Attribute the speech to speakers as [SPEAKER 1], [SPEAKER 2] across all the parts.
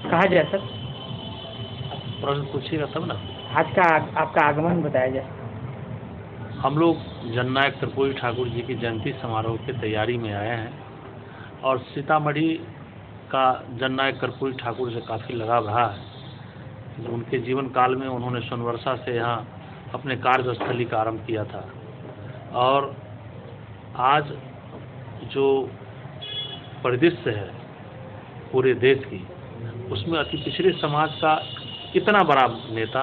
[SPEAKER 1] कहा जाए सर?
[SPEAKER 2] प्रश्न पूछिएगा तब ना।
[SPEAKER 1] आज का आपका आगमन बताया जाए।
[SPEAKER 2] हम लोग जननायक कर्पूरी ठाकुर जी की जयंती समारोह की तैयारी में आए हैं और सीतामढ़ी का जननायक कर्पूरी ठाकुर से काफ़ी लगाव रहा है। उनके जीवन काल में उन्होंने सोनवर्षा से यहाँ अपने कार्यस्थली का आरंभ किया था और आज जो परिदृश्य है पूरे देश की, उसमें अति पिछड़े समाज का इतना बड़ा नेता,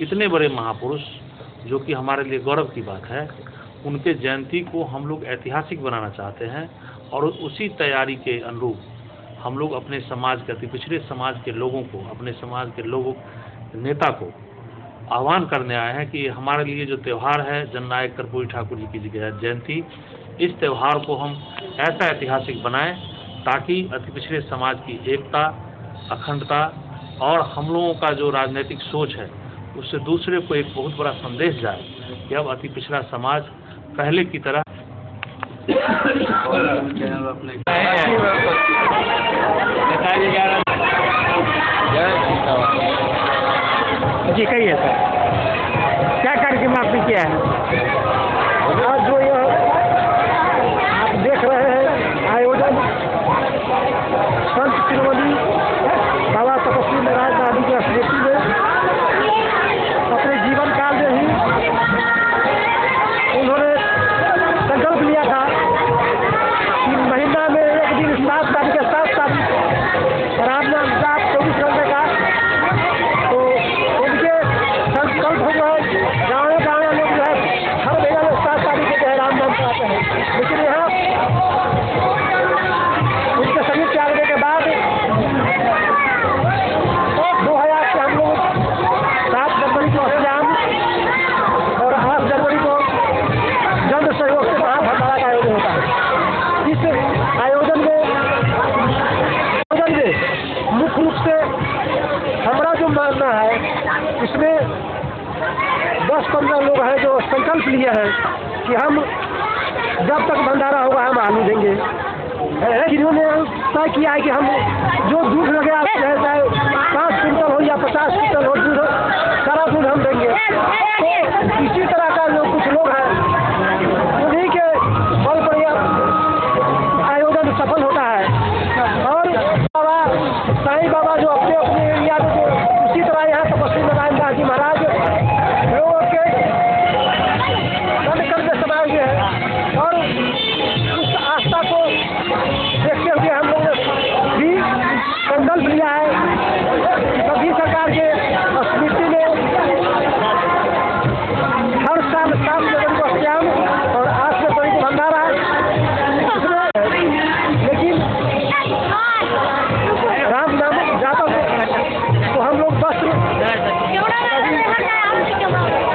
[SPEAKER 2] इतने बड़े महापुरुष, जो कि हमारे लिए गौरव की बात है, उनके जयंती को हम लोग ऐतिहासिक बनाना चाहते हैं और उसी तैयारी के अनुरूप हम लोग अपने समाज के, अति पिछड़े समाज के लोगों को, अपने समाज के लोगों नेता को आह्वान करने आए हैं कि हमारे लिए जो त्यौहार है जननायक कर्पूरी ठाकुर जी की जयंती, इस त्यौहार को हम ऐसा ऐतिहासिक बनाएं ताकि अति पिछड़े समाज की एकता, अखंडता और हम लोगों का जो राजनीतिक सोच है उससे दूसरे को एक बहुत बड़ा संदेश जाए कि अब अति पिछड़ा समाज पहले की तरह
[SPEAKER 1] जी कहिए सर, क्या कार्यक्रम आपने किया है?
[SPEAKER 3] आज जो यह आप देख रहे हैं आयोजन संत शिरोमणि बाबा तपस्वी नारायण दादी की स्मृति में अपने जीवन काल में ही उन्होंने संकल्प लिया था कि महीना में एक दिन 7 तारीख के 7 तारीख राम नाम जाप 24 करने का, तो उनके संकल्प हो गए। गाँव गाँव लोग जो है हर महीना में 7 तारीख के राम नाम कराते हैं, लेकिन यहाँ उनके शरीर त्यागने के बाद 2000 से हम लोग 7 जनवरी को अष्टयाम और 8 जनवरी को जन सहयोग से महाभंडारा का आयोजन होता है। इस आयोजन में मुख्य रूप से हमारा जो मानना है, इसमें 10-15 लोग हैं जो संकल्प लिए हैं कि हम जब तक भंडारा होगा हम आलू देंगे। जिन्होंने तय किया है कि हम जो दूध लगे चाहे 5 क्विंटल हो या 50 क्विंटल हो, दूध सारा दूध हम देंगे। तो इसी तरह का जो कुछ लोग हैं उन्हीं के बल पर यह आयोजन सफल होता है। और बाबा साईं बाबा जो अपने अपने एरिया में जो उसी तरह यहाँ तपस्वी नारायण दास जी महाराज लोगों के करके समाज में है और उस आस्था को देखते हुए हम लोगों ने भी संकल्प लिया है कि सभी सरकार के स्मृति में हर साल 7 जनवरी को अष्टयाम और 8 जनवरी को भंडारा है। लेकिन राम नाम जाता तो हम लोग वस्त्र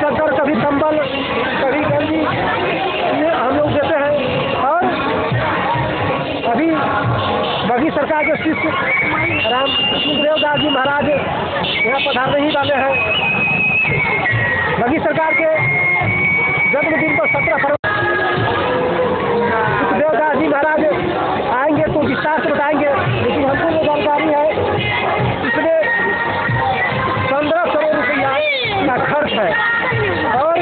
[SPEAKER 3] चद्दर, कभी कंबल, कभी गंजी ये हम लोग देते हैं। और अभी बघी सरकार के शिष्य राम सुखदेव दास जी महाराज यहाँ पधारने ही वाले हैं। बघी सरकार के जन्मदिन पर 17 फरवरी सुखदेव दास जी महाराज आएंगे तो विस्तार से बताएंगे, लेकिन हमको जो जानकारी है इसमें 15 करोड़ रुपया का खर्च है। और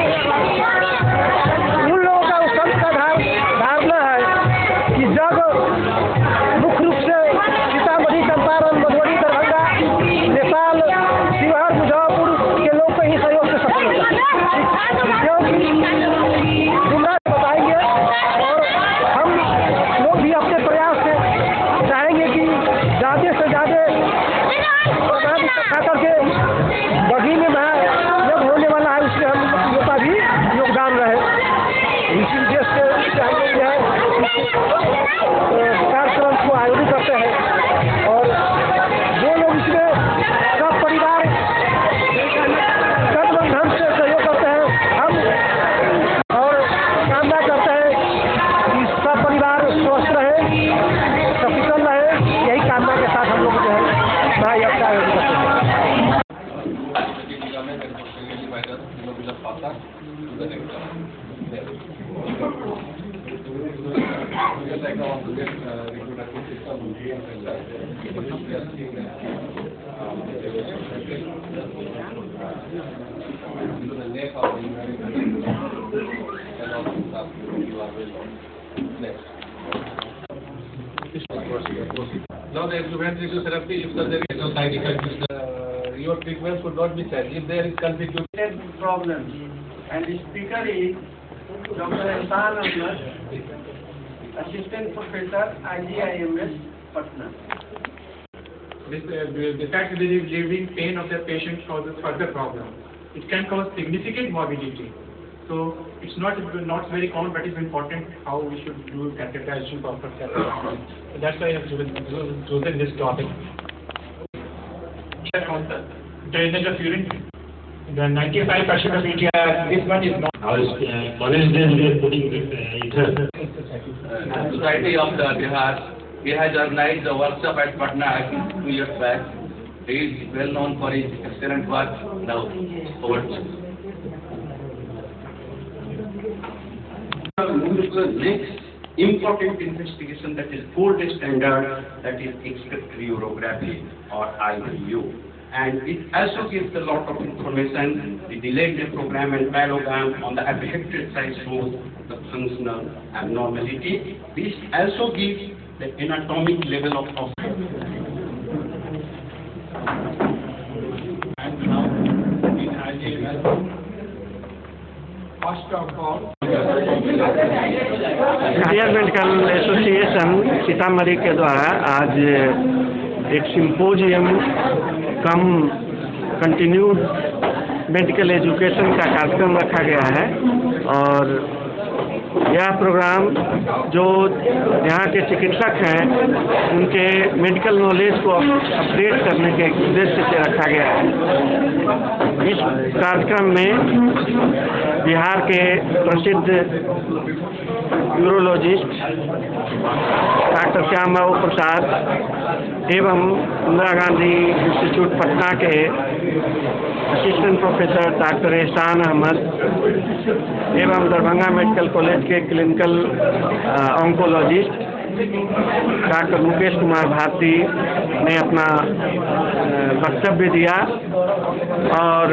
[SPEAKER 3] उन लोगों का उस संत का धारणा है कि जब मुख्य रूप से सीतामढ़ी, चंपारण, मधुबनी, दरभंगा, नेपाल, शिवहर, मुजफ्फरपुर के लोग को ही सहयोग से सफल होगा, गुमराह बताएंगे। और हम लोग भी अपने प्रयास से चाहेंगे कि ज़्यादा से ज़्यादा प्रसाद इकट्ठा करके बघी में जब होने वाला है उसमें हम लोगों का भी योगदान रहे। इसी उद्देश्य से हम लोग जो है कार्यक्रम को आयोजित करते हैं और जो लोग इसमें सब परिवार कदम ढंग से सहयोग करते हैं, हम और कामना करते हैं कि सब परिवार स्वस्थ रहे, सफल रहे। यही कामना के साथ हम लोग जो है महायज्ञ का आयोजन करते हैं।
[SPEAKER 4] Yes, I Now the exuberant physiotherapy, if there is no side effect, your treatment should not be said. If there is consecutive
[SPEAKER 3] problems. And the speaker is Dr. Ehsan Ahmed, Assistant Professor, IGIMS, Patna.
[SPEAKER 4] the fact that it is relieving pain of the patient causes further problem. It can cause significant morbidity. So it's not very common, but it's important how we should do catheterization, proper catheterization. So that's why I have chosen this topic. On the drainage of urine, the 95% of India, this one is not.
[SPEAKER 5] College days we are putting ether.
[SPEAKER 6] Society of the Bihar, he has organized a workshop at Patna, I think 2 years back. He is well known for his excellent work. Now, over to you. Move to the next important investigation, that is gold standard, that is excretory urography or IUU. And it also gives a lot of information, the delayed diaphragm and parallelogram on the affected side shows the functional abnormality. This also gives the anatomic level of
[SPEAKER 4] First of all,
[SPEAKER 1] Indian medical association Sitamarhi के द्वारा आज एक symposium कम continued medical education का कार्यक्रम रखा गया है। और यह प्रोग्राम जो यहाँ के चिकित्सक हैं उनके मेडिकल नॉलेज को अपडेट करने के उद्देश्य से रखा गया है। इस कार्यक्रम में बिहार के प्रसिद्ध यूरोलॉजिस्ट डॉक्टर श्याम बाबू प्रसाद एवं इंदिरा गांधी इंस्टीट्यूट पटना के assistant professor doctor Ehsan Ahmad एवं दरभंगा मेडिकल कॉलेज के clinical oncologist doctor Mukesh Kumar Bharati ने अपना वक्तव्य दिया और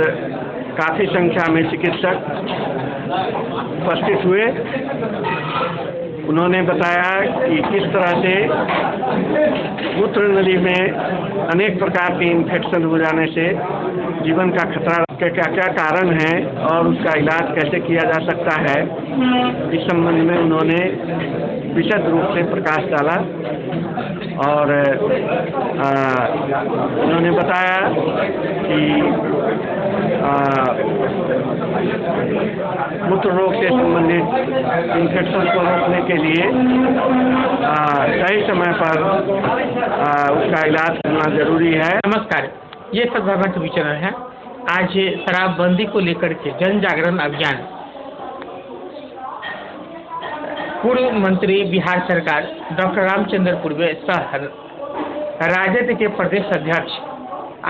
[SPEAKER 1] काफ़ी संख्या में चिकित्सक उपस्थित हुए। उन्होंने बताया कि किस तरह से मूत्र नली में अनेक प्रकार के इन्फेक्शन हो जाने से जीवन का खतरा के क्या क्या कारण हैं और उसका इलाज कैसे किया जा सकता है, इस संबंध में उन्होंने विशद रूप से प्रकाश डाला। और उन्होंने बताया कि मूत्र रोग से संबंधित इन्फेक्शन को रोकने के लिए सही समय पर उसका इलाज करना जरूरी है।
[SPEAKER 7] नमस्कार, ये सद्भावना टीवी चैनल है। आज शराबबंदी को लेकर के जन जागरण अभियान, पूर्व मंत्री बिहार सरकार डॉक्टर रामचंद्र पूर्वे सह राजद के प्रदेश अध्यक्ष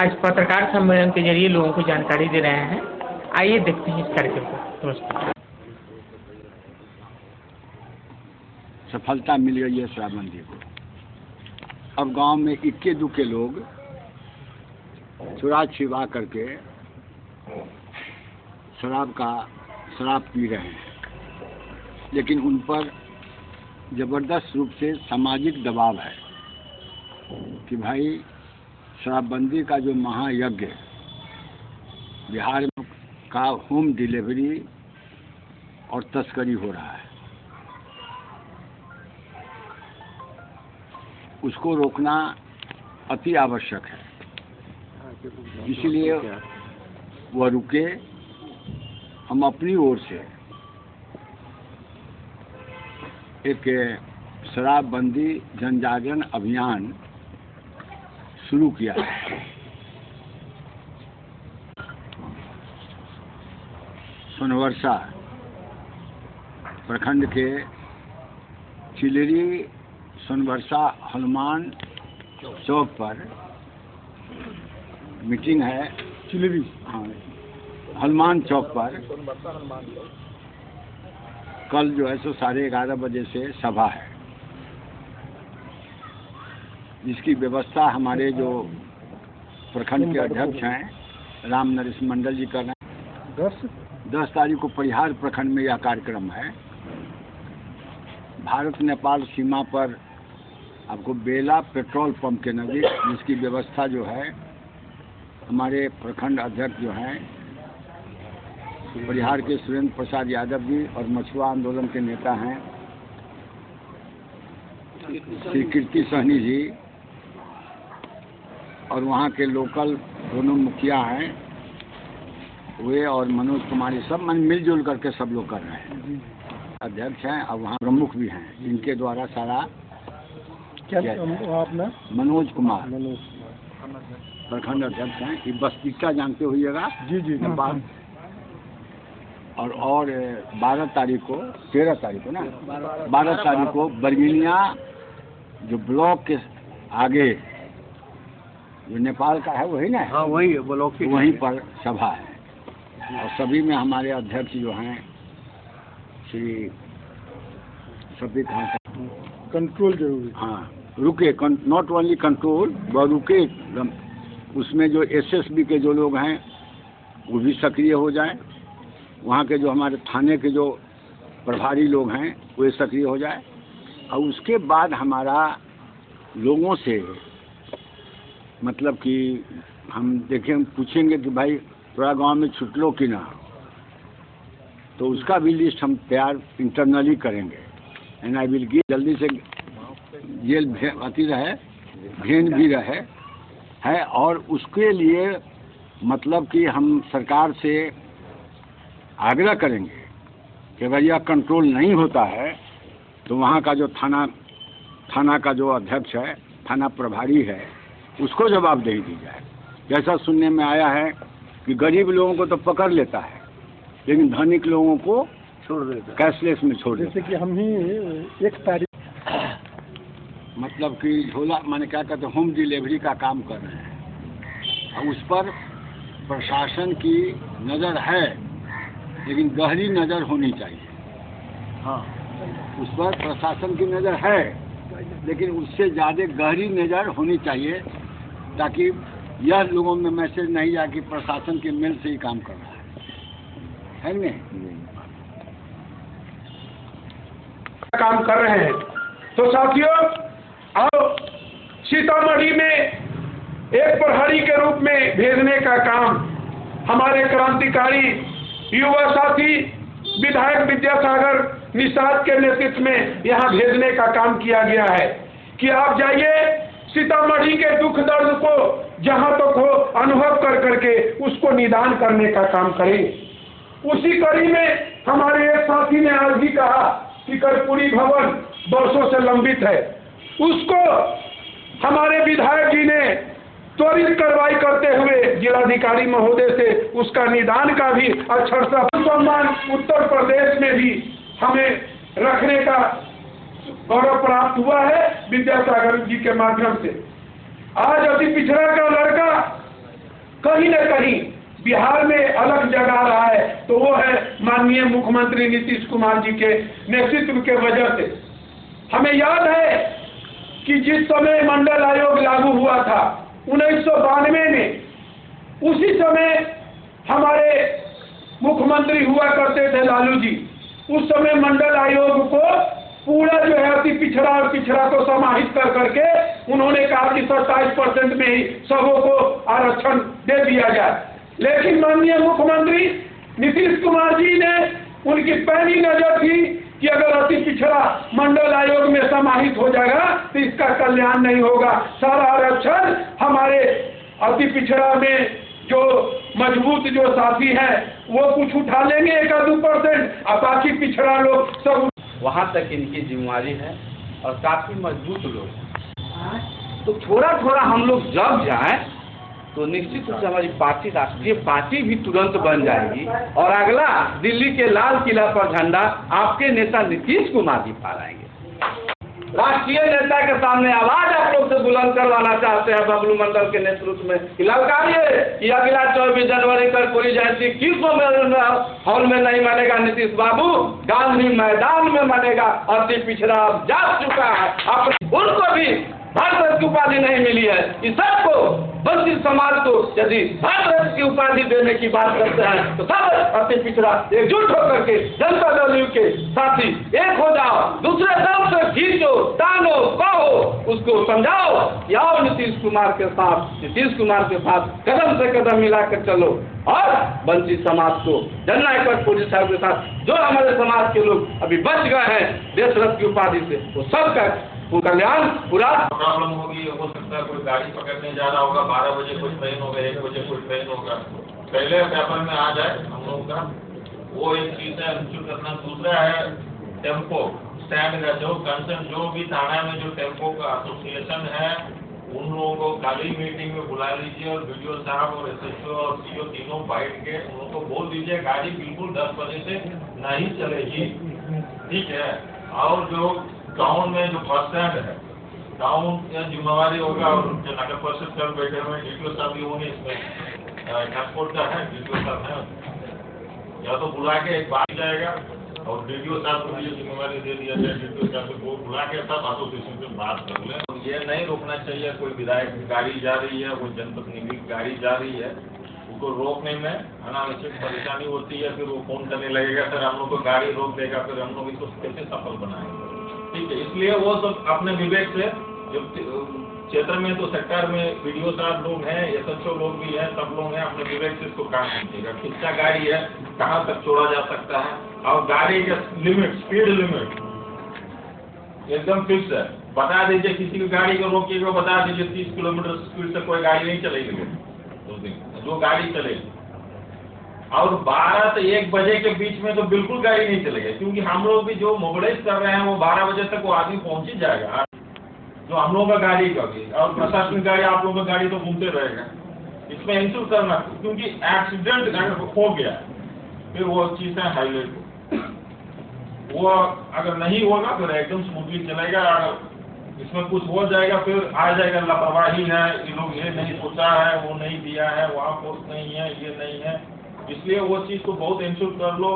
[SPEAKER 7] आज पत्रकार सम्मेलन के जरिए लोगों को जानकारी दे रहे हैं। आइए देखते हैं इस कार्यक्रम को। नमस्कार।
[SPEAKER 8] सफलता मिल गई है शराबबंदी को। अब गांव में इक्के दुक्के लोग चुरा छिपा करके शराब पी रहे हैं, लेकिन उन पर जबरदस्त रूप से सामाजिक दबाव है कि भाई शराबबंदी का जो महायज्ञ बिहार में का होम डिलीवरी और तस्करी हो रहा है, उसको रोकना अति आवश्यक है। इसलिए वह रुके। हम अपनी ओर से एक शराबबंदी जनजागरण अभियान शुरू किया है। सोनवर्षा प्रखंड के चिलरी सोनवर्षा हनुमान चौक पर मीटिंग है। चिलरी, हाँ, हनुमान चौक पर कल जो है सो 11:30 बजे से सभा है, जिसकी व्यवस्था हमारे जो प्रखंड के अध्यक्ष हैं राम नरेश मंडल जी कर रहे हैं। 10 तारीख को परिहार प्रखंड में यह कार्यक्रम है। भारत नेपाल सीमा पर आपको बेला पेट्रोल पंप के नज़दीक, जिसकी व्यवस्था जो है हमारे प्रखंड अध्यक्ष जो हैं परिहार के सुरेंद्र प्रसाद यादव जी और मछुआ आंदोलन के नेता हैं श्री कीर्ति सहनी जी और वहाँ के लोकल दोनों मुखिया हैं वे और मनोज कुमार, ये सब मिलजुल करके सब लोग कर रहे हैं। अध्यक्ष हैं और वहाँ प्रमुख भी हैं, इनके द्वारा सारा
[SPEAKER 3] क्या अपना
[SPEAKER 8] मनोज कुमार प्रखंड अध्यक्ष हैं। ये बस्तिका जानते होइएगा
[SPEAKER 3] जी जी
[SPEAKER 8] नेपाल। और 12 तारीख को 13 तारीख को ना 12 तारीख को बर्गिनिया जो ब्लॉक के आगे जो नेपाल का है वही ना,
[SPEAKER 1] हाँ वही है ब्लॉक,
[SPEAKER 8] वहीं पर सभा है और सभी में हमारे अध्यक्ष जो हैं श्री सभी खान
[SPEAKER 3] कंट्रोल जरूरी।
[SPEAKER 8] हाँ रुके, नॉट ओनली कंट्रोल व रुके, उसमें जो एसएसबी के जो लोग हैं वो भी सक्रिय हो जाए, वहाँ के जो हमारे थाने के जो प्रभारी लोग हैं वे सक्रिय हो जाए और उसके बाद हमारा लोगों से मतलब कि हम देखें पूछेंगे कि भाई थोड़ा गांव में छुट लो कि ना, तो उसका भी लिस्ट हम तैयार इंटरनली करेंगे एंड आई विल गिव, जल्दी से जेल आती रहे भेन भी रहे है। और उसके लिए मतलब कि हम सरकार से आग्रह करेंगे कि अगर यह कंट्रोल नहीं होता है तो वहाँ का जो थाना का जो अध्यक्ष है, थाना प्रभारी है, उसको जवाबदेही दी जाए। जैसा सुनने में आया है कि गरीब लोगों को तो पकड़ लेता है लेकिन धनिक लोगों को
[SPEAKER 3] छोड़ देता,
[SPEAKER 8] कैशलेस में छोड़ देता।
[SPEAKER 3] जैसे कि हम ही 1 तारीख
[SPEAKER 8] मतलब कि झोला माने क्या कहते हैं होम डिलीवरी का काम कर रहे हैं और उस पर प्रशासन की नज़र है लेकिन गहरी नज़र होनी चाहिए। हाँ उस पर प्रशासन की नज़र है लेकिन उससे ज़्यादा गहरी नज़र होनी चाहिए ताकि यह लोगों में मैसेज नहीं जाए कि प्रशासन के मेल से ही काम कर रहा है नहीं
[SPEAKER 9] काम कर रहे हैं। तो साथियों आओ सीतामढ़ी में एक प्रहरी के रूप में भेजने का काम हमारे क्रांतिकारी युवा साथी विधायक विद्यासागर निषाद के नेतृत्व में यहाँ भेजने का काम किया गया है कि आप जाइए सीतामढ़ी के दुख दर्द को जहाँ तक हो अनुभव कर करके उसको निदान करने का काम करें। उसी कड़ी में हमारे एक साथी ने आज भी कहा कि कर्पूरी भवन वर्षों से लंबित है, उसको हमारे विधायक जी ने त्वरित कार्रवाई करते हुए जिलाधिकारी महोदय से उसका निदान का भी अक्षर सम्मान उत्तर प्रदेश में भी हमें रखने का गौरव प्राप्त हुआ है विद्यासागर जी के माध्यम से। आज अति पिछड़ा का लड़का कहीं न कहीं बिहार में अलग जगा रहा है तो वो है माननीय मुख्यमंत्री नीतीश कुमार जी के नेतृत्व के वजह से। हमें याद है कि जिस समय मंडल आयोग लागू हुआ था 1992 में, उसी समय हमारे मुख्यमंत्री हुआ करते थे लालू जी। उस समय मंडल आयोग को पूरा जो है अति पिछड़ा और पिछड़ा को समाहित कर करके उन्होंने कहा कि 27% में ही सबों को आरक्षण दे दिया जाए। लेकिन माननीय मुख्यमंत्री नीतीश कुमार जी ने उनकी पहली नजर थी कि अगर अति पिछड़ा मंडल आयोग में समाहित हो जाएगा तो इसका कल्याण नहीं होगा, सारा आरक्षण हमारे अति पिछड़ा में जो मजबूत जो साथी हैं वो कुछ उठा लेंगे 1-2% और बाकी पिछड़ा लोग सब।
[SPEAKER 6] वहाँ तक इनकी जिम्मेवारी है और काफ़ी मजबूत लोग हैं। तो थोड़ा थोड़ा हम लोग जब जाएं तो निश्चित रूप से हमारी पार्टी राष्ट्रीय पार्टी भी तुरंत बन जाएगी और अगला दिल्ली के लाल किला पर झंडा आपके नेता नीतीश कुमार जी फहराएंगे। राष्ट्रीय नेता के सामने आवाज आप लोग से बुलंद करवाना चाहते हैं बबलू मंडल के नेतृत्व में कि ललकारिए कि अगला 24 जनवरी पर पूरी जयंती किसको हॉल में नहीं मनेगा नीतीश बाबू, गांधी मैदान में मनेगा। अति पिछड़ा अब जा चुका है, उनको भी
[SPEAKER 10] भारत रत्न की उपाधि नहीं मिली है। इस सबको वंचित समाज को यदि भारत रत्न की उपाधि देने की बात करते हैं तो सब अति पिछड़ा एकजुट होकर के जनता दल के साथी एक हो जाओ, दूसरे दल से खींचो, टानो, कहो, उसको समझाओ, आओ नीतीश कुमार के साथ कदम से कदम मिलाकर चलो और वंचित समाज को जननायक कर्पूरी साहब के साथ जो हमारे समाज के लोग अभी बच गए हैं देश रत्न की उपाधि से, वो सबका कल्याण पूरा।
[SPEAKER 11] प्रॉब्लम होगी, हो सकता है कोई गाड़ी पकड़ने जा रहा होगा, 12 बजे कोई ट्रेन होगा, 1 बजे कोई ट्रेन होगा, पहले पेपर में आ जाए हम लोग का, वो एक चीज है इंश्योर करना। दूसरा है टेम्पो स्टैंड का जो कंसर्न, जो भी थाना में जो टेम्पो का एसोसिएशन है उन लोगों को खाली मीटिंग में बुला लीजिए और वीडियो साहब और एसएचओ और सीओ तीनों बैठ के उनको बोल दीजिए गाड़ी बिल्कुल 10 बजे से नहीं चलेगी, ठीक है। और जो टाउन में जो बस स्टैंड है, टाउन का जिम्मेवारी होगा और जो नगर परिषद कर बैठे हुए डीटीओ साहब भी होंगे, इसमें ट्रांसपोर्ट का है डीटीओ साहब है, या तो बुला के एक बात जाएगा और डीटीओ साहब को भी जिम्मेवारी दे दिया जाए, डीटीओ साहब को बुला के सब एसोसिएशन से बात कर ले। ये नहीं रोकना चाहिए कोई विधायक की गाड़ी जा रही है, कोई जनप्रतिनिधि की गाड़ी जा रही है, उसको रोकने में अनावश्यक परेशानी होती है, फिर वो फोन करने लगेगा सर हम लोग को गाड़ी रोक देगा, फिर हम लोग इसको कैसे सफल बनाएंगे, ठीक है। इसलिए वो सब अपने विवेक से, जब क्षेत्र में तो सेक्टर में वीडियो साहब लोग हैं, एसएचओ लोग भी हैं, सब लोग हैं, अपने विवेक से इसको काम कीजिएगा। कितना गाड़ी है, कहाँ तक छोड़ा जा सकता है, और गाड़ी का लिमिट, स्पीड लिमिट एकदम फिक्स है, बता दीजिए। किसी की गाड़ी को रोकिएगा, बता दीजिए 30 किलोमीटर स्पीड से कोई गाड़ी नहीं चलेगी उस दिन, जो गाड़ी चलेगी। और 12 से 1 बजे के बीच में तो बिल्कुल गाड़ी नहीं चलेगी, क्योंकि हम लोग भी जो मोबिलाइज कर रहे हैं वो 12 बजे तक वो आदमी पहुंच ही जाएगा, जो हम लोगों का गाड़ी का भी, और प्रशासनिक गाड़ी आप लोगों का गाड़ी तो घूमते रहेगा। इसमें इंश्योर करना, क्योंकि एक्सीडेंट अगर हो गया फिर वो चीज़ें हाईलाइट हो, वो अगर नहीं होगा फिर एकदम स्मूथली चलेगा। अगर इसमें कुछ हो जाएगा फिर आ जाएगा लापरवाही है, ये लोग ये नहीं सोचा है, वो नहीं दिया है, वहाँ पोस्ट नहीं है, ये नहीं है, इसलिए वो चीज़ को बहुत इंश्योर कर लो।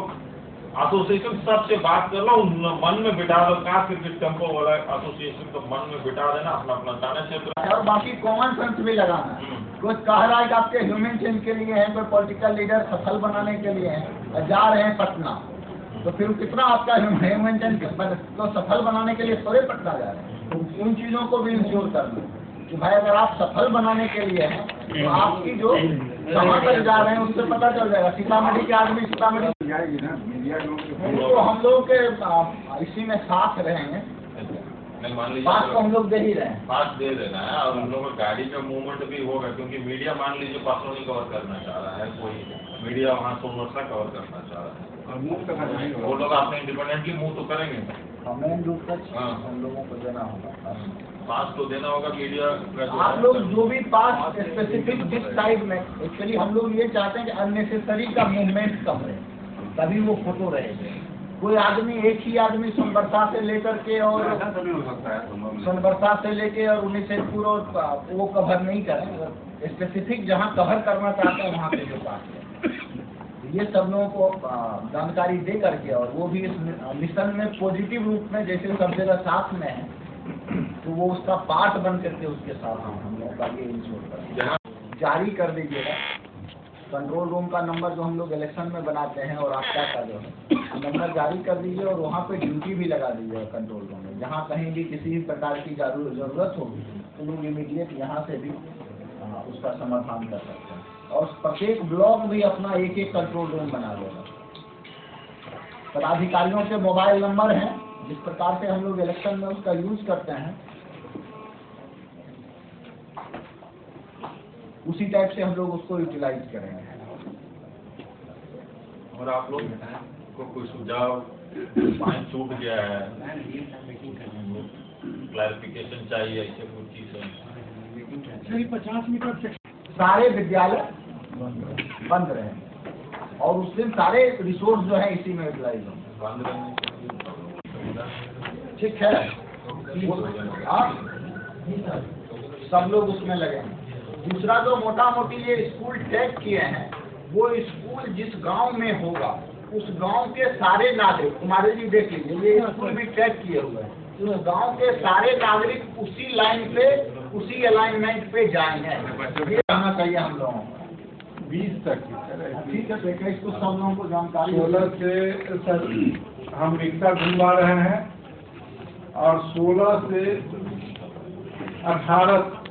[SPEAKER 11] एसोसिएशन सबसे बात कर लो, मन में बिठा दो, खास करके टेम्पो वाला एसोसिएशन को मन में बिठा देना, अपना अपना थाना क्षेत्र
[SPEAKER 12] और बाकी कॉमन सेंस भी लगाना। कुछ कह रहा है कि आपके ह्यूमन चेंज के लिए है, कोई पॉलिटिकल लीडर सफल बनाने के लिए है, जा रहे हैं पटना, तो फिर कितना आपका ह्यूमन चेंज तो सफल बनाने के लिए थोड़े पटना जा रहे हैं। तो उन चीज़ों को भी इंश्योर करना कि भाई अगर आप सफल बनाने के लिए हैं तो आपकी जो कहाँ तक जा रहे हैं उससे पता चल जाएगा। सीतामढ़ी के आदमी सीतामढ़ी तो हम लोग के इसी में साथ रहेंगे,
[SPEAKER 11] नहीं मान लीजिए
[SPEAKER 12] पास तो हम लोग दे ही रहे हैं,
[SPEAKER 11] पास दे देना है, और हम लोग का गाड़ी का मूवमेंट भी होगा, क्योंकि मीडिया मान लीजिए पास नहीं कवर करना चाह रहा है, कोई मीडिया वहाँ सोमवर्षा कवर करना चाह रहा है, वो लोग अपने इंडिपेंडेंटली मूव तो करेंगे,
[SPEAKER 12] मेन रूप से हम लोगों को देना होगा,
[SPEAKER 11] पास तो देना होगा मीडिया का।
[SPEAKER 12] आप लोग जो भी पास स्पेसिफिक जिस साइड में, एक्चुअली हम लोग ये चाहते हैं कि अननेसेसरी का मूवमेंट कम रहे, तभी वो फोटो रहेगा। कोई आदमी, एक ही आदमी सोनबरसा से लेकर के और सोनबरसा से लेके और उन्नीसपुर और वो कवर नहीं करें, स्पेसिफिक जहाँ कवर करना चाहते हैं वहाँ पे जो बात है, ये सब लोगों को जानकारी दे करके, और वो भी इस मिशन में पॉजिटिव रूप में जैसे सब जगह साथ में है, तो वो उसका पार्ट बन करके उसके साथ हम लोग का ये इंश्योर करें। जारी कर दीजिएगा कंट्रोल रूम का नंबर जो हम लोग इलेक्शन में बनाते हैं, और आपका का जो है नंबर जारी कर दीजिए, और वहाँ पे ड्यूटी भी लगा दीजिएगा कंट्रोल रूम में। जहाँ कहीं भी किसी भी प्रकार की जरूरत होगी तो लोग इमीडिएट यहाँ से भी उसका समाधान कर सकते हैं। और प्रत्येक ब्लॉक भी अपना एक एक कंट्रोल रूम बना लेगा। पदाधिकारियों के मोबाइल नंबर हैं, जिस प्रकार से हम लोग इलेक्शन में उसका यूज करते हैं उसी टाइप से हम लोग उसको यूटिलाइज करेंगे।
[SPEAKER 11] और आप लोग को कोई सुझाव, फाइन छूट गया है, क्लैरिफिकेशन चाहिए, ऐसे कुछ चीज़ें
[SPEAKER 12] 50 मीटर से सारे विद्यालय बंद रहे, और उस दिन सारे रिसोर्स जो है इसी में यूटिलाइज होंगे।
[SPEAKER 11] बंद रहने
[SPEAKER 12] ठीक है, सब लोग उसमें लगे। दूसरा जो मोटा मोटी ये स्कूल टैग किए हैं, वो स्कूल जिस गांव में होगा उस गांव के सारे नागरिक, कुमारी जी देख लीजिए, ये स्कूल भी टैग किए हुए हैं, गांव के सारे नागरिक उसी लाइन पे, उसी अलाइनमेंट पे जाएंगे। ये आना चाहिए हम लोगों को
[SPEAKER 9] 20 तक।
[SPEAKER 12] ठीक है, तो 21 को सब लोगों को जानकारी
[SPEAKER 9] 16 से सर हम रिक्शा घुमा रहे हैं और 16 से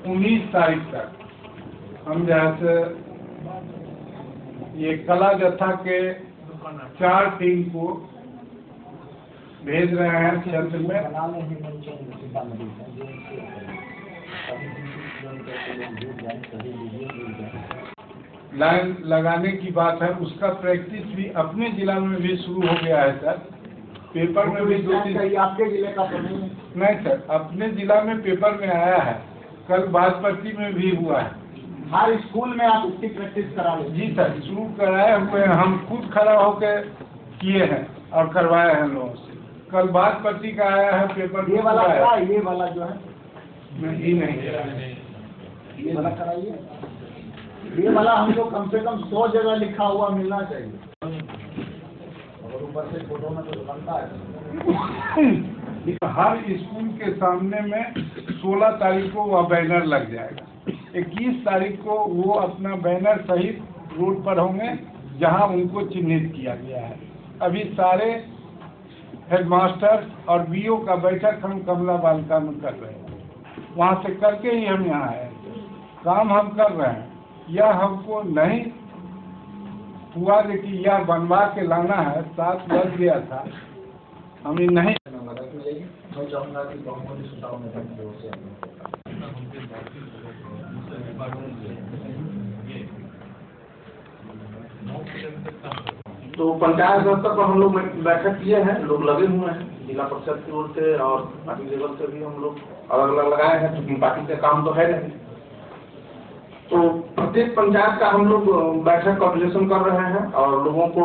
[SPEAKER 9] 19 तारीख तक हम जैसे ये कला जत्था के 4 टीम को भेज रहे हैं क्षेत्र में। लाइन लगाने की बात है, उसका प्रैक्टिस भी अपने जिला में भी शुरू हो गया है सर। पेपर में भी 2-3
[SPEAKER 12] आपके जिले का तो
[SPEAKER 9] नहीं सर, अपने जिला में पेपर में आया है, कल बाजपट्टी में भी हुआ है।
[SPEAKER 12] हर स्कूल में आप उसकी प्रैक्टिस करा लो।
[SPEAKER 9] जी सर, शुरू कराए हुए हैं, हम खुद खड़ा होकर किए हैं और करवाए हैं लोगों से। कल बाजपट्टी का आया है पेपर।
[SPEAKER 12] ये वाला जो है
[SPEAKER 9] नहीं
[SPEAKER 12] ये वाला कराइए। ये वाला हमको कम से कम 100 जगह लिखा हुआ मिलना चाहिए और ऊपर से फोटो में तो बनता है।
[SPEAKER 9] हर स्कूल के सामने में 16 तारीख को वह बैनर लग जाएगा। 21 तारीख को वो अपना बैनर सहित रोड पर होंगे जहां उनको चिन्हित किया गया है। अभी सारे हेडमास्टर और बीओ का बैठक हम कमला बालिका में कर रहे हैं, वहाँ से करके ही हम यहाँ आए। काम हम कर रहे हैं, यह हमको नहीं हुआ कि यह बनवा के लाना है, 7 बज गया था, हमें नहीं।
[SPEAKER 12] मैं चाहूँगा कि बहुमत सुझाव में
[SPEAKER 10] तो पंचायत स्तर पर हम लोग बैठक किए हैं, लोग लगे हुए हैं जिला परिषद की ओर से और पार्टी लेवल से भी हम लोग अलग अलग लगाए हैं, क्योंकि पार्टी का काम तो है नहीं। तो प्रत्येक पंचायत का हम लोग बैठक कोऑर्डिनेशन कर रहे हैं और लोगों को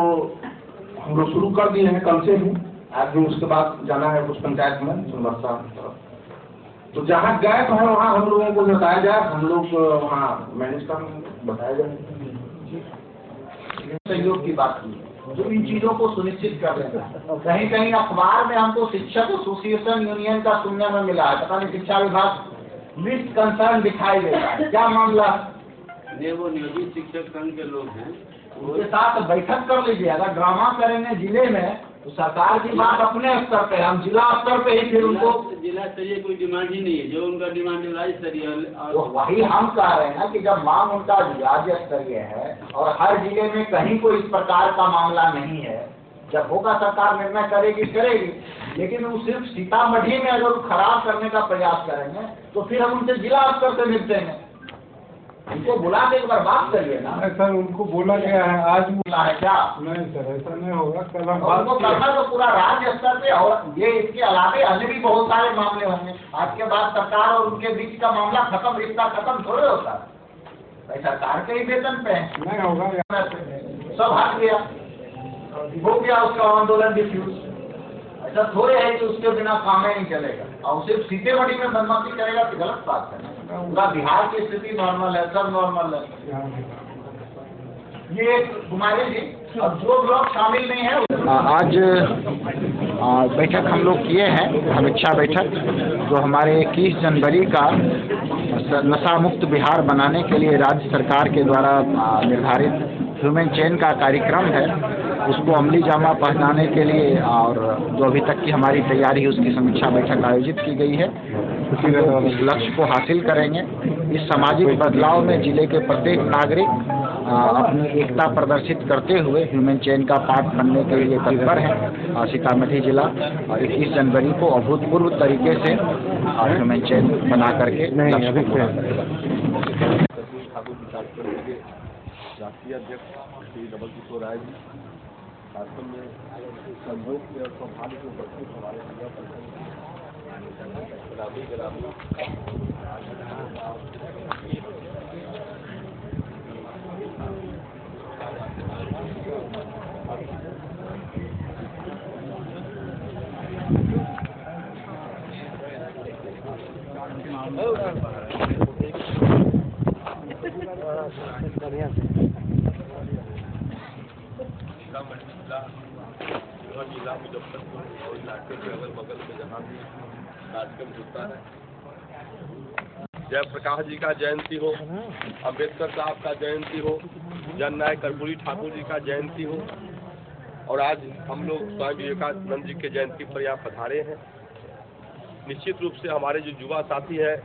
[SPEAKER 10] हम लोग शुरू कर दिए हैं कल से ही। आज भी उसके बाद जाना है कुछ पंचायत में सोनबरसा तरफ। तो जहाँ गैप है वहाँ हम लोगों को बताया जाए, हम लोग वहाँ मैनेज कर बताया जाए।
[SPEAKER 12] सहयोग की बात की जो इन चीजों को सुनिश्चित कर रहे हैं। कहीं कहीं अखबार में हमको शिक्षक एसोसिएशन यूनियन का सुनने में मिला है, पता नहीं शिक्षा विभाग लिस्ट कंसर्न दिखाई देता है, क्या मामला?
[SPEAKER 6] वो नियोजित शिक्षक संघ के लोग हैं,
[SPEAKER 12] उनके साथ बैठक कर लीजिए। अगर ड्रामा करेंगे जिले में तो सरकार की बात अपने स्तर पे, हम जिला स्तर पे ही फिर उनको
[SPEAKER 6] जिला स्तरीय कोई डिमांड ही नहीं है, जो उनका डिमांड राज्य स्तरीय।
[SPEAKER 12] तो वही हम कह रहे हैं कि जब मांग उनका राज्य स्तरीय है और हर जिले में कहीं कोई इस प्रकार का मामला नहीं है, जब होगा सरकार निर्णय करेगी। लेकिन वो सिर्फ सीतामढ़ी में अगर खराब करने का प्रयास करेंगे तो फिर हम उनसे जिला स्तर से निपटेंगे। उनको बुला के एक बार बात करिए ना।
[SPEAKER 9] सर उनको बोला गया है, आज
[SPEAKER 12] बोला है क्या?
[SPEAKER 9] नहीं सर, ऐसा नहीं होगा। कल हम
[SPEAKER 12] उनको करना तो पूरा राज्य स्तर पे, और ये इसके अलावे अन्य भी बहुत सारे मामले होंगे। आज के बाद सरकार और उनके बीच का मामला खत्म, रिश्ता खत्म थोड़े होता है। भाई सरकार के ही वेतन पे
[SPEAKER 9] नहीं होगा,
[SPEAKER 12] सब हट गया, हो गया उसका आंदोलन डिफ्यूज। ऐसा थोड़े है कि उसके बिना काम नहीं चलेगा और सिर्फ सीतेमढ़ी में बदमाशी करेगा तो गलत बात है। पूरा बिहार की स्थिति नॉर्मल है, सब नॉर्मल है। ये कुमारी जी, अब जो लोग शामिल नहीं है
[SPEAKER 13] आज बैठक हम लोग किए हैं, समीक्षा बैठक, जो हमारे 21 जनवरी का नशा मुक्त बिहार बनाने के लिए राज्य सरकार के द्वारा निर्धारित ह्यूमन चेन का कार्यक्रम है, उसको अमली जामा पहनाने के लिए और जो अभी तक की हमारी तैयारी है उसकी समीक्षा बैठक आयोजित की गई है। इस लक्ष्य को हासिल करेंगे। इस सामाजिक बदलाव में जिले के प्रत्येक नागरिक अपनी एकता प्रदर्शित करते हुए ह्यूमन चेन का पार्ट बनने के लिए तत्पर है। सीतामढ़ी जिला 21 जनवरी को अभूतपूर्व तरीके से ह्यूमन चेन बना करके लक्ष्य को पूरा करेगा।
[SPEAKER 14] राष्ट्रीय अध्यक्ष श्री डबल किशोर राय जी शासन में सहयोग के और सौभाग्य के उपस्थित हमारे जिला सीतामढ़ी जिला शिवहर जिला मुजफ्फरपुर और इलाके के अगल बगल में जहाँ भी कार्यक्रम होता है, जयप्रकाश जी का जयंती हो, अम्बेडकर साहब का जयंती हो, जननायक कर्पूरी ठाकुर जी का जयंती हो, और आज हम लोग स्वामी विवेकानंद जी के जयंती पर यहाँ पधारे हैं। निश्चित रूप से हमारे जो युवा साथी हैं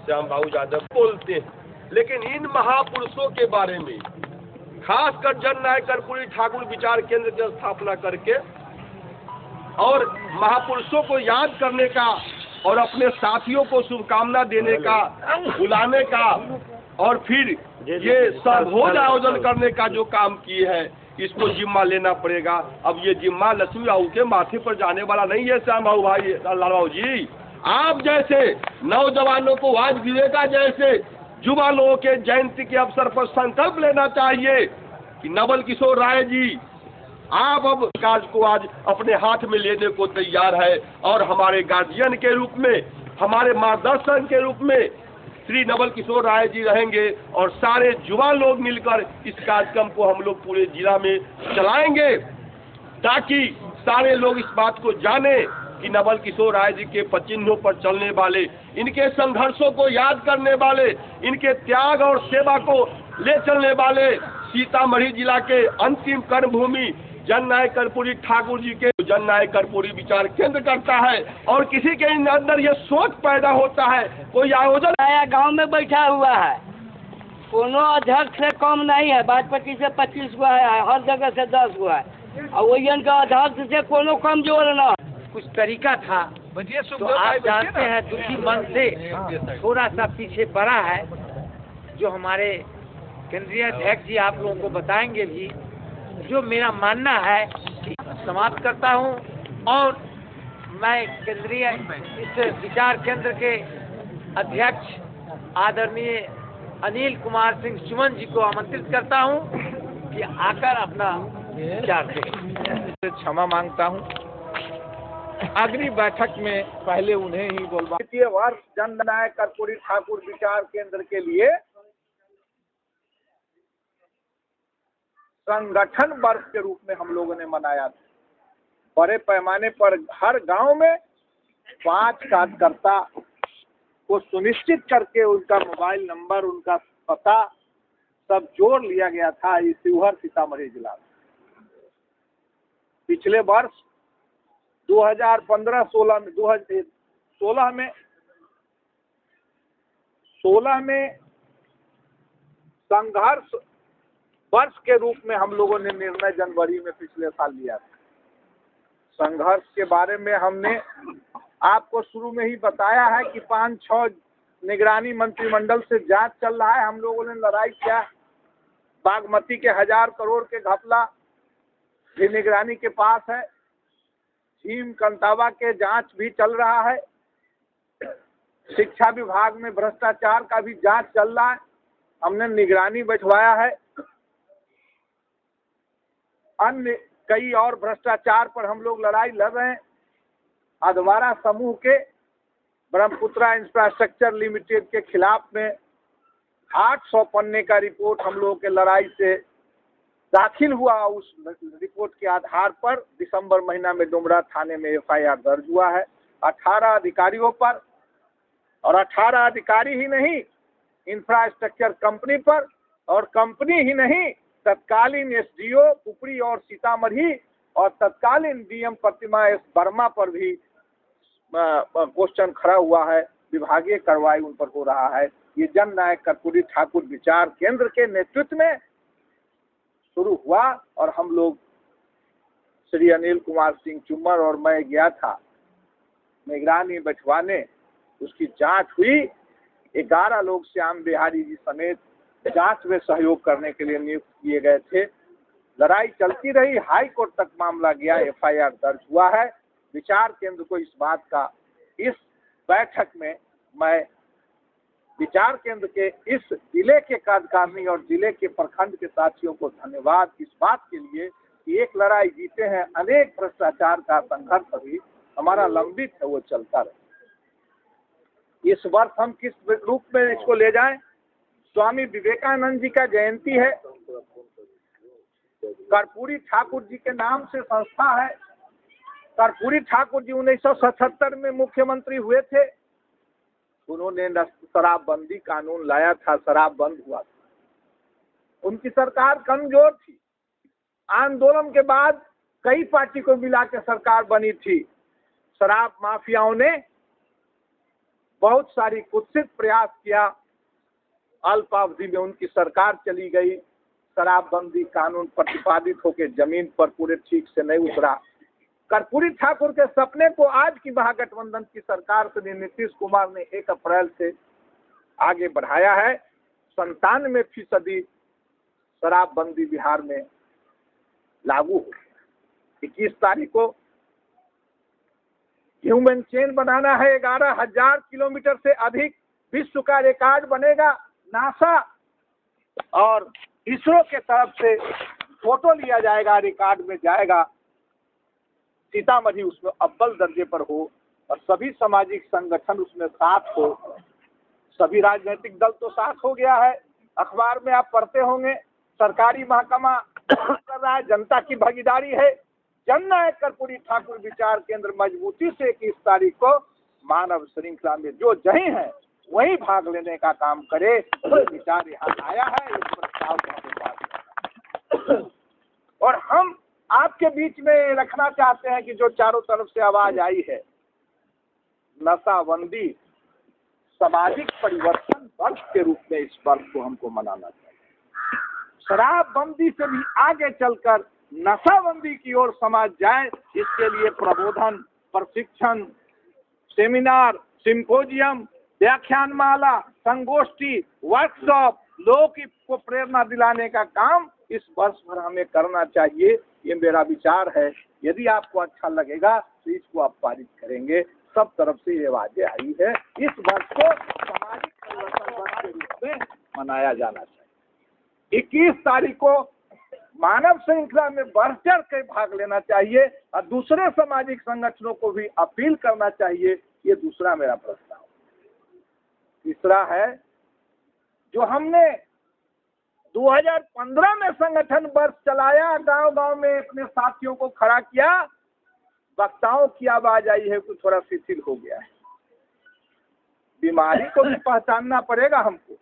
[SPEAKER 14] श्याम बाबू यादव बोलते हैं, लेकिन इन महापुरुषों के बारे में खासकर जननायक कर्पूरी ठाकुर विचार केंद्र की स्थापना करके और महापुरुषों को याद करने का और अपने साथियों को शुभकामना देने का, बुलाने का और फिर ये सर्वभोज आयोजन करने का जो काम किए हैं, इसको जिम्मा लेना पड़ेगा। अब ये जिम्मा लक्ष्मी बाबू के माथे पर जाने वाला नहीं है। श्याम बाबू भाई, लाल बाबू जी, आप जैसे नौजवानों को आज विवेका जैसे युवा लोगों के जयंती के अवसर पर संकल्प लेना चाहिए कि नवल किशोर राय जी, आप अब कार्य को आज अपने हाथ में लेने को तैयार है और हमारे गार्जियन के रूप में, हमारे मार्गदर्शन के रूप में श्री नवल किशोर राय जी रहेंगे और सारे युवा लोग मिलकर इस कार्यक्रम को हम लोग पूरे जिला में चलाएंगे ताकि सारे लोग इस बात को जाने कि नवल किशोर राय जी के पचिन्हों पर चलने वाले, इनके संघर्षों को याद करने वाले, इनके त्याग और सेवा को ले चलने वाले सीतामढ़ी जिला के अंतिम कर्मभूमि जननायक कर्पूरी ठाकुर जी के जननायक कर्पूरी विचार केंद्र करता है। और किसी के अंदर ये सोच पैदा होता है, कोई आयोजन
[SPEAKER 15] आया गांव में बैठा हुआ है, कोनो अध्यक्ष से कम नहीं है, बाजपट्टी से 25 हुआ है, हर जगह से 10 हुआ है, और वही का अध्यक्ष से कोनो कमजोर न।
[SPEAKER 7] कुछ तरीका था तो आप जानते हैं, दुखी मन से थोड़ा सा पीछे पड़ा है, जो हमारे केंद्रीय अध्यक्ष जी आप लोगों को बताएंगे भी। जो मेरा मानना है कि समाप्त करता हूं और मैं केंद्रीय इस विचार केंद्र के अध्यक्ष आदरणीय अनिल कुमार सिंह सुमन जी को आमंत्रित करता हूं कि आकर अपना विचार दें।
[SPEAKER 16] क्षमा मांगता हूं, अगली बैठक में पहले उन्हें ही बोलवा। द्वितीय वर्ष जननायक कर्पूरी ठाकुर विचार केंद्र के लिए संगठन वर्ष के रूप में हम लोगों ने मनाया था। बड़े पैमाने पर हर गांव में 5 कार्यकर्ता को सुनिश्चित करके उनका मोबाइल नंबर, उनका पता सब जोड़ लिया गया था इस शिवहर सीतामढ़ी जिला में। पिछले वर्ष 2015-16 में 2016 में संघर्ष वर्ष के रूप में हम लोगों ने निर्णय जनवरी में पिछले साल लिया था। संघर्ष के बारे में हमने आपको शुरू में ही बताया है कि 5-6 निगरानी मंत्रिमंडल से जांच चल रहा है। हम लोगों ने लड़ाई किया। बागमती के 1000 करोड़ के घपला भी निगरानी के पास है। झीम कंतावा के जांच भी चल रहा है। शिक्षा विभाग में भ्रष्टाचार का भी जांच चल रहा है। हमने निगरानी बैठवाया है। अन्य कई और भ्रष्टाचार पर हम लोग लड़ाई लड़ रहे हैं। अधवारा समूह के ब्रह्मपुत्रा इंफ्रास्ट्रक्चर लिमिटेड के खिलाफ में 800 पन्ने का रिपोर्ट हम लोगों के लड़ाई से दाखिल हुआ। उस रिपोर्ट के आधार पर दिसंबर महीना में डुमरा थाने में FIR दर्ज हुआ है 18 अधिकारियों पर। और 18 अधिकारी ही नहीं, इंफ्रास्ट्रक्चर कंपनी पर, और कंपनी ही नहीं, तत्कालीन SDO पुपरी और सीतामढ़ी और तत्कालीन DM प्रतिमा S वर्मा पर भी क्वेश्चन खड़ा हुआ है। विभागीय कार्रवाई उन पर हो रहा है। ये जननायक कर्पूरी ठाकुर विचार केंद्र के नेतृत्व में शुरू हुआ और हम लोग श्री अनिल कुमार सिंह चुम्मर और मैं गया था निगरानी बैठवाने। उसकी जांच हुई। 11 लोग श्याम बिहारी जी समेत जांच में सहयोग करने के लिए नियुक्त किए गए थे। लड़ाई चलती रही, हाई कोर्ट तक मामला गया, FIR दर्ज हुआ है। विचार केंद्र को इस बात का, इस बैठक में मैं विचार केंद्र के इस जिले के कार्यकारिणी और जिले के प्रखंड के साथियों को धन्यवाद इस बात के लिए कि एक लड़ाई जीते हैं, अनेक भ्रष्टाचार का संघर्ष अभी हमारा लंबित है, वो चलता रहे। इस वर्ष हम किस रूप में इसको ले जाएं? स्वामी विवेकानंद जी का जयंती है। कर्पूरी ठाकुर जी के नाम से संस्था है। कर्पूरी ठाकुर जी 1977 में मुख्यमंत्री हुए थे। उन्होंने शराबबंदी कानून लाया था, शराब बंद हुआ था। उनकी सरकार कमजोर थी। आंदोलन के बाद कई पार्टी को मिला के सरकार बनी थी। शराब माफियाओं ने बहुत सारी कुत्सित प्रयास किया। अल्पावधि में उनकी सरकार चली गई। शराबबंदी कानून प्रतिपादित होकर जमीन पर पूरे ठीक से नहीं उतरा। कर्पूरी ठाकुर के सपने को आज की महागठबंधन की सरकार से नीतीश कुमार ने 1 अप्रैल से आगे बढ़ाया है। 97% शराबबंदी बिहार में लागू हो। 21 तारीख को ह्यूमन चेन बनाना है। 11,000 किलोमीटर से अधिक विश्व का रिकॉर्ड बनेगा। नासा और इसरो के तरफ से फोटो लिया जाएगा, रिकॉर्ड में जाएगा। सीतामढ़ी उसमें अव्वल दर्जे पर हो और सभी सामाजिक संगठन उसमें साथ हो। सभी राजनीतिक दल तो साथ हो गया है। अखबार में आप पढ़ते होंगे, सरकारी महकमा कर रहा है, जनता की भागीदारी है। जननायक कर्पूरी ठाकुर विचार केंद्र मजबूती से 21 तारीख को मानव श्रृंखला में जो जहीं है वहीं भाग लेने का काम करे। ये विचार यहाँ आया है, इस प्रस्ताव को और हम आपके बीच में रखना चाहते हैं कि जो चारों तरफ से आवाज आई है, नशाबंदी सामाजिक परिवर्तन वर्ष के रूप में इस वर्ष को हमको मनाना चाहिए। शराबबंदी से भी आगे चलकर नशाबंदी की ओर समाज जाए, इसके लिए प्रबोधन, प्रशिक्षण, सेमिनार, सिंपोजियम, व्याख्यानमाला, संगोष्ठी, वर्कशॉप, लोगों को प्रेरणा दिलाने का काम इस वर्ष भर हमें करना चाहिए। ये मेरा विचार है। यदि आपको अच्छा लगेगा तो इसको आप पारित करेंगे। सब तरफ से ये आवाजें आई है। इस वर्ष को सामाजिक परिवर्तन वर्ष के रूप में मनाया जाना चाहिए। 21 तारीख को मानव श्रृंखला में बढ़ चढ़ कर भाग लेना चाहिए और दूसरे सामाजिक संगठनों को भी अपील करना चाहिए। ये दूसरा मेरा प्रस्ताव। तीसरा है, जो हमने 2015 में संगठन वर्ष चलाया, गांव-गांव में अपने साथियों को खड़ा किया, वक्ताओं की आवाज आई है कि थोड़ा शिथिल हो गया है। बीमारी को भी पहचानना पड़ेगा हमको।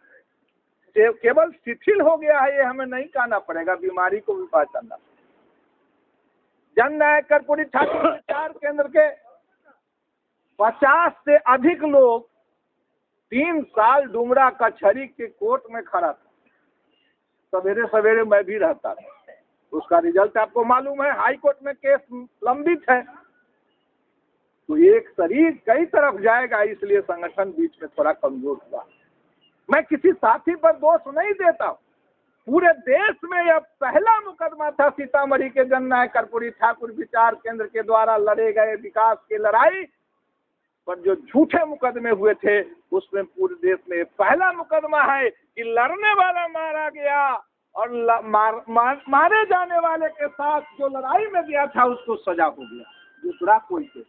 [SPEAKER 16] केवल शिथिल हो गया है ये हमें नहीं कहना पड़ेगा, बीमारी को भी पहचानना पड़ेगा। जननायक कर्पूरी ठाकुर विचार केंद्र के 50 से अधिक लोग 3 साल डुमरा कचहरी के कोर्ट में खड़ा था। सवेरे सवेरे मैं भी रहता था। उसका रिजल्ट आपको मालूम है, हाई कोर्ट में केस लंबित है। तो एक शरीर कई तरफ जाएगा, इसलिए संगठन बीच में थोड़ा कमजोर हुआ। मैं किसी साथी पर दोष नहीं देता। पूरे देश में यह पहला मुकदमा था सीतामढ़ी के जननायक कर्पूरी ठाकुर विचार केंद्र के द्वारा लड़े गए विकास की लड़ाई पर जो झूठे मुकदमे हुए थे, उसमें पूरे देश में पहला मुकदमा है कि लड़ने वाला मारा गया और मारे जाने वाले के साथ जो लड़ाई में गया था उसको सजा हो गया। दूसरा कोई केस।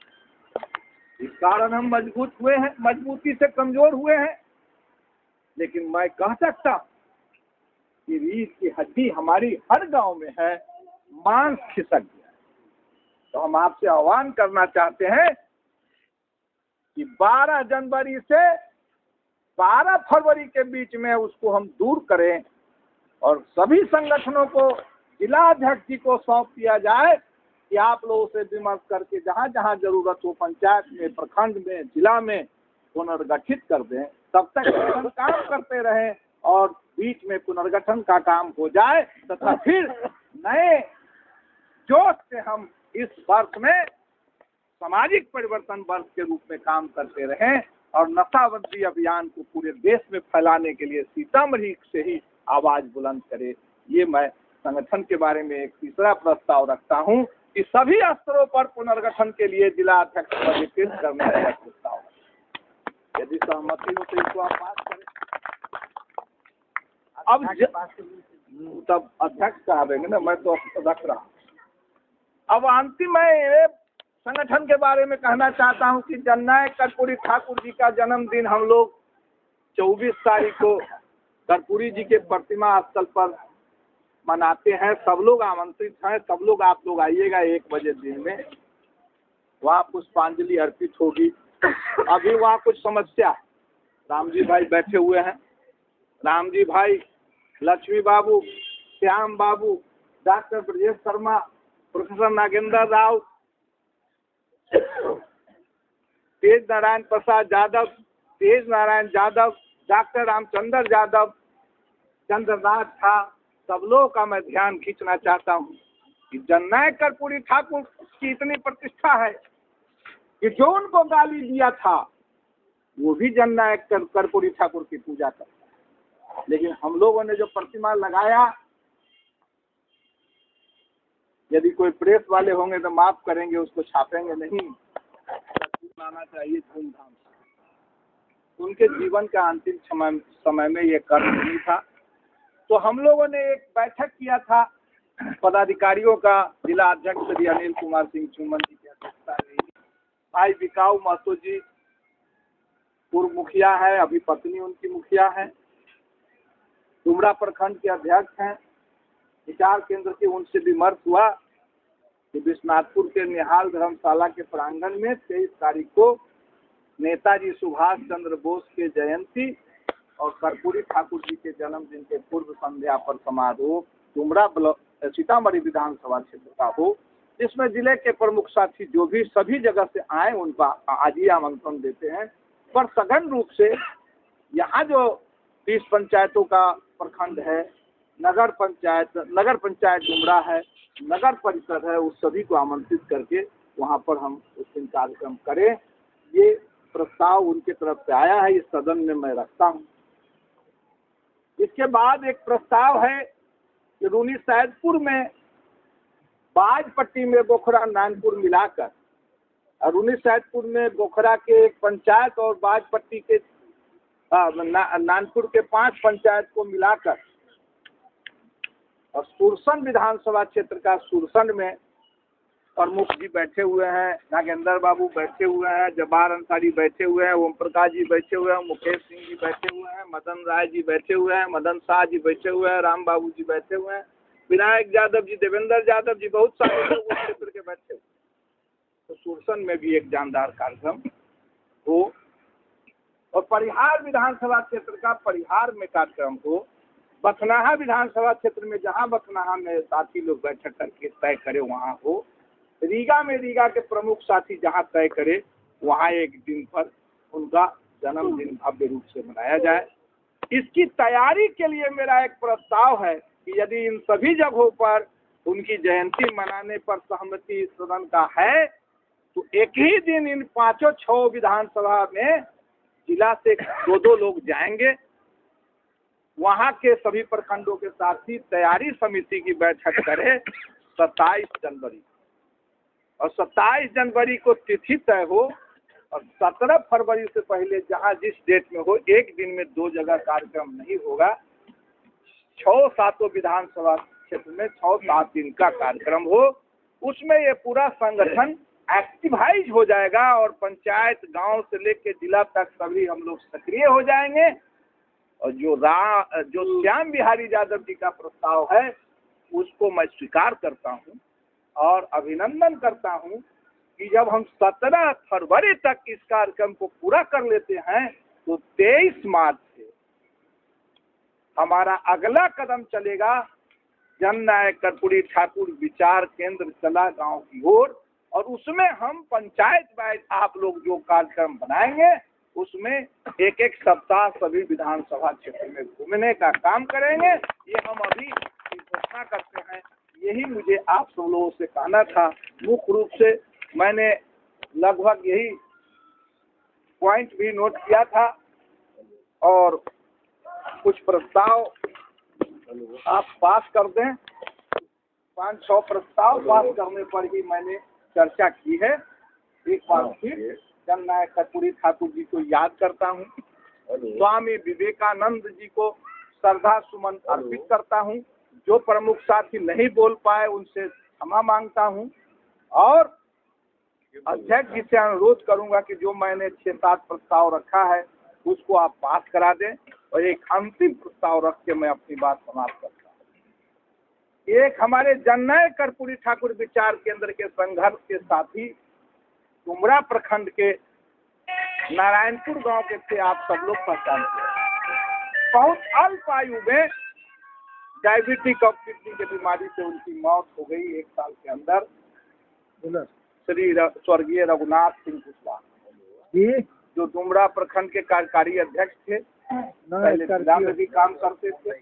[SPEAKER 16] इस कारण हम मजबूत हुए हैं, मजबूती से कमजोर हुए हैं। लेकिन मैं कह सकता कि रीढ़ की हड्डी हमारी हर गांव में है, मांस खिसक गया। तो हम आपसे आह्वान करना चाहते हैं कि 12 जनवरी से 12 फरवरी के बीच में उसको हम दूर करें और सभी संगठनों को जिलाध्यक्ष जी को सौंप दिया जाए कि आप लोगों से विमर्श करके जहाँ जहाँ जरूरत हो पंचायत में, प्रखंड में, जिला में पुनर्गठित कर दें। तब तक हम काम करते रहें और बीच में पुनर्गठन का काम हो जाए तथा फिर नए जोश से हम इस वर्ष में सामाजिक परिवर्तन वर्ष के रूप में काम करते रहें और नशाबंदी अभियान को पूरे देश में फैलाने के लिए सीतामढ़ी से ही आवाज बुलंद करे। ये मैं संगठन के बारे में एक तीसरा प्रस्ताव रखता हूं कि सभी स्तरों पर पुनर्गठन के लिए जिला अध्यक्ष पंजीकृत करने का प्रस्ताव। यदि सहमति हो तो इसको आप पास करें। अब तब अध्यक्ष कहेंगे ना, मैं तो रख रहा हूँ। अब अंतिम मैं संगठन के बारे में कहना चाहता हूं कि जननायक कर्पूरी ठाकुर जी का जन्मदिन हम लोग 24 तारीख को कर्पूरी जी के प्रतिमा स्थल पर मनाते हैं। सब लोग आमंत्रित हैं, सब लोग आप लोग आइएगा 1 बजे दिन में, वहाँ पुष्पांजलि अर्पित होगी। अभी वहाँ कुछ समस्या है। राम जी भाई बैठे हुए हैं, राम जी भाई, लक्ष्मी बाबू, श्याम बाबू, डॉक्टर ब्रजेश शर्मा, प्रोफेसर नागेंद्र राव, तेज नारायण प्रसाद यादव, तेज नारायण यादव, डॉक्टर रामचंद्र यादव, चंद्रनाथ था, सब लोगों का मैं ध्यान खींचना चाहता हूँ कि जननायक कर्पूरी ठाकुर की इतनी प्रतिष्ठा है कि जो उनको गाली दिया था वो भी जननायक कर्पूरी ठाकुर की पूजा करता है। लेकिन हम लोगों ने जो प्रतिमा लगाया, यदि कोई प्रेस वाले होंगे तो माफ करेंगे, उसको छापेंगे नहीं, आना चाहिए धूमधाम से। उनके जीवन का अंतिम समय में ये कर्म नहीं था। तो हम लोगों ने एक बैठक किया था पदाधिकारियों का, जिला अध्यक्ष श्री अनिल कुमार सिंह चुमन जी की अध्यक्षता में। भाई बिकाऊ महतो जी पूर्व मुखिया है, अभी पत्नी उनकी मुखिया है, डुमरा प्रखंड के अध्यक्ष हैं। विचार केंद्र के उनसे विमर्श हुआ कि विश्वनाथपुर के निहाल धर्मशाला के प्रांगण में 23 तारीख को नेताजी सुभाष चंद्र बोस के जयंती और कर्पूरी ठाकुर जी के जन्मदिन के पूर्व संध्या पर समारोह डुमरा ब्लॉक सीतामढ़ी विधानसभा क्षेत्र का हो, जिसमें जिले के प्रमुख साथी जो भी सभी जगह से आए उनका आज ही आमंत्रण देते हैं। पर सघन रूप से यहाँ जो 30 पंचायतों का प्रखंड है, नगर पंचायत डुमरा है, नगर परिषद है, उस सभी को आमंत्रित करके वहाँ पर हम उस दिन कार्यक्रम करें। ये प्रस्ताव उनके तरफ से आया है, इस सदन में मैं रखता हूँ। इसके बाद एक प्रस्ताव है कि रूनी सैदपुर में बाजपट्टी में बोखरा नानपुर मिलाकर, रूनी सैदपुर में बोखरा के एक पंचायत और बाजपट्टी के नानपुर के 5 पंचायत को मिलाकर और सुरसन विधानसभा क्षेत्र का सुरसन में प्रमुख जी बैठे हुए हैं, नागेंद्र बाबू बैठे हुए हैं, जब्बार अंसारी बैठे हुए हैं, ओम प्रकाश जी बैठे हुए हैं, मुकेश सिंह जी बैठे हुए हैं, मदन राय जी बैठे हुए हैं, मदन शाह जी बैठे हुए हैं, राम बाबू जी बैठे हुए हैं, विनायक यादव जी, देवेंद्र यादव जी, बहुत सारे लोग उस क्षेत्र के बैठे हुए। तो सुरसन में भी एक जानदार कार्यक्रम हो और परिहार विधानसभा क्षेत्र का परिहार में कार्यक्रम हो। बथनाहा विधानसभा क्षेत्र में जहाँ बथनाहा में साथी लोग बैठक करके तय करे वहाँ हो। रीगा में रीगा के प्रमुख साथी जहाँ तय करे वहाँ एक दिन पर उनका जन्मदिन भव्य रूप से मनाया जाए। इसकी तैयारी के लिए मेरा एक प्रस्ताव है कि यदि इन सभी जगहों पर उनकी जयंती मनाने पर सहमति सदन का है तो एक ही दिन इन 5-6 विधानसभा में जिला से 2-2 लोग जाएंगे। वहाँ के सभी प्रखंडों के साथी तैयारी समिति की बैठक करें 27 जनवरी और 27 जनवरी को तिथि तय हो और 17 फरवरी से पहले जहाँ जिस डेट में हो, एक दिन में 2 जगह कार्यक्रम नहीं होगा। 6-7 विधानसभा क्षेत्र में 6-7 दिन का कार्यक्रम हो। उसमें ये पूरा संगठन एक्टिवाइज हो जाएगा और पंचायत गांव से लेकर जिला तक सभी हम लोग सक्रिय हो जाएंगे। और जो श्याम बिहारी यादव जी का प्रस्ताव है उसको मैं स्वीकार करता हूं और अभिनंदन करता हूं कि जब हम 17 फरवरी तक इस कार्यक्रम को पूरा कर लेते हैं तो 23 मार्च से हमारा अगला कदम चलेगा जननायक कर्पूरी ठाकुर विचार केंद्र चला गांव की ओर और उसमें हम पंचायत वाइज आप लोग जो कार्यक्रम बनाएंगे उसमें एक सप्ताह सभी विधानसभा क्षेत्र में घूमने का काम करेंगे। ये हम अभी घोषणा करते हैं। यही मुझे आप सब लोगों से कहना था। मुख्य रूप से मैंने लगभग यही पॉइंट भी नोट किया था और कुछ प्रस्ताव आप पास कर दें। 5-6 प्रस्ताव पास करने पर ही मैंने चर्चा की है। एक बार फिर जननायक कर्पूरी ठाकुर जी को याद करता हूँ, स्वामी विवेकानंद जी को श्रद्धा सुमन अर्पित करता हूँ। जो प्रमुख साथी नहीं बोल पाए उनसे क्षमा मांगता हूँ और अध्यक्ष जी से अनुरोध करूंगा कि जो मैंने 6-7 प्रस्ताव रखा है उसको आप पास करा दें और एक अंतिम प्रस्ताव रख के मैं अपनी बात समाप्त करता हूँ। एक हमारे जननायक कर्पूरी ठाकुर विचार केंद्र के संघर्ष के साथी डुमरा प्रखंड के नारायणपुर गांव के थे, आप सब लोग पहचानते हैं। बहुत अल्प आयु में डायबिटिक और किडनी की बीमारी से उनकी मौत हो गई 1 साल के अंदर। श्री स्वर्गीय रघुनाथ सिंह कुशवाहा जो डुमरा प्रखंड के कार्यकारी अध्यक्ष थे, पहले जिला में भी काम करते थे।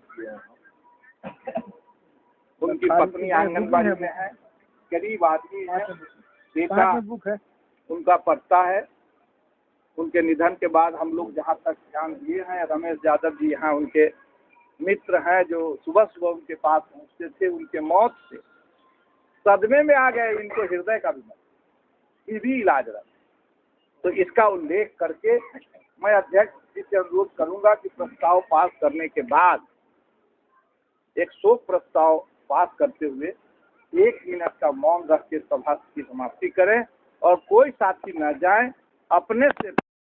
[SPEAKER 16] उनकी पत्नी आंगनबाड़ी में है, गरीब आदमी है, बेटा उनका पढ़ता है। उनके निधन के बाद हम लोग जहाँ तक ध्यान दिए हैं, रमेश यादव जी यहाँ उनके मित्र हैं जो सुबह सुबह उनके पास पहुँचते थे, उनके मौत से सदमे में आ गए। इनको हृदय का भी इलाज रहा, तो इसका उल्लेख करके मैं अध्यक्ष जी से अनुरोध करूंगा कि प्रस्ताव पास करने के बाद एक शोक प्रस्ताव पास करते हुए 1 मिनट का मौन रख के सभा की समाप्ति करें और कोई साथी न जाए, अपने से